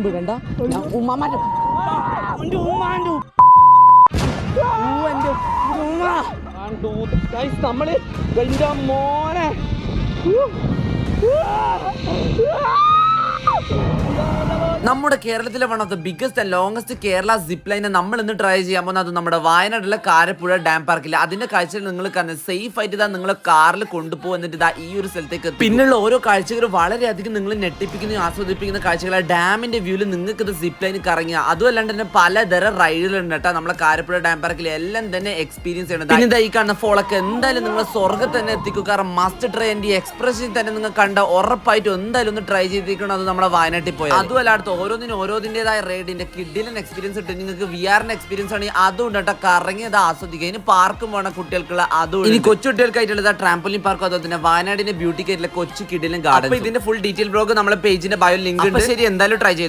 വിടണ്ട ഉമ്മാന്റെ നമ്മള് എന്റെ മോനെ നമ്മുടെ കേരളത്തിലെ one of the biggest and longest Kerala zip ലൈനെ നമ്മൾ ഇന്ന് ട്രൈ ചെയ്യാൻ പോകുന്നത് അത് നമ്മുടെ വയനാട്ടിലെ കാരപ്പുഴ ഡാം പാർക്കില്ല. അതിന്റെ കാഴ്ചകൾ നിങ്ങൾ കാണുന്നത് സേഫ് ആയിട്ട് ഇതാ നിങ്ങളെ കാറിൽ കൊണ്ടുപോകുന്നിട്ട് ഇതാ ഈ ഒരു സ്ഥലത്തേക്ക് പിന്നുള്ള ഓരോ കാഴ്ചകളും വളരെയധികം നിങ്ങൾ ഞെട്ടിപ്പിക്കുന്ന ആസ്വദിപ്പിക്കുന്ന കാഴ്ചകളാണ്. ഡാമിന്റെ വ്യൂവിൽ നിങ്ങൾക്ക് ഇത് സിപ്പ് ലൈൻ കറങ്ങിയ അതുമല്ലാണ്ട് തന്നെ പലതരം റൈഡുകളുണ്ട് കേട്ടോ. നമ്മളെ കാരപ്പുഴ ഡാം പാർക്കിൽ എല്ലാം തന്നെ എക്സ്പീരിയൻസ് ചെയ്യണം. പിന്നെ ഇതാ ഈ കാണുന്ന ഫോളൊക്കെ എന്തായാലും നിങ്ങൾ സ്വർഗ്ഗം തന്നെ എത്തിക്കും. കാരണം മസ്റ്റ് ട്രൈ എന്റെ എക്സ്പ്രഷൻ തന്നെ നിങ്ങൾ കണ്ട ഉറപ്പായിട്ടും എന്തായാലും ഒന്ന് ട്രൈ ചെയ്തിരിക്കണം. അത് നമ്മുടെ വയനാട്ടിൽ പോയി അതുമല്ലാത്ത ഓരോന്നിൻ്റെതായ റൈഡിന്റെ കിഡിലൻ എക്സ്പീരിയൻസ് കിട്ടും. നിങ്ങൾക്ക് വിആറിന്റെ എക്സ്പീരിയൻസ് ആണെങ്കിൽ അതുകൊണ്ട് കേട്ടോ കറങ്ങിയത് ആസ്വദിക്കുക. ഇനി പാർക്കും വേണം കുട്ടികൾക്കുള്ള അതും. ഇനി കൊച്ചുകുട്ടികൾക്കായിട്ടുള്ള ട്രാംപോലിൻ പാർക്കും അതുപോലെ തന്നെ വയനാടിന്റെ ബ്യൂട്ടിക്കായിട്ടുള്ള കൊച്ചു കിഡിലൻ ഗാർഡൻ. ഇതിന്റെ ഫുൾ ഡീറ്റെയിൽ ബ്ലോഗ് നമ്മുടെ പേജിന്റെ ബയോ ലിങ്ക് ഉണ്ട്. ശരി, എന്തായാലും ട്രൈ ചെയ്തോ.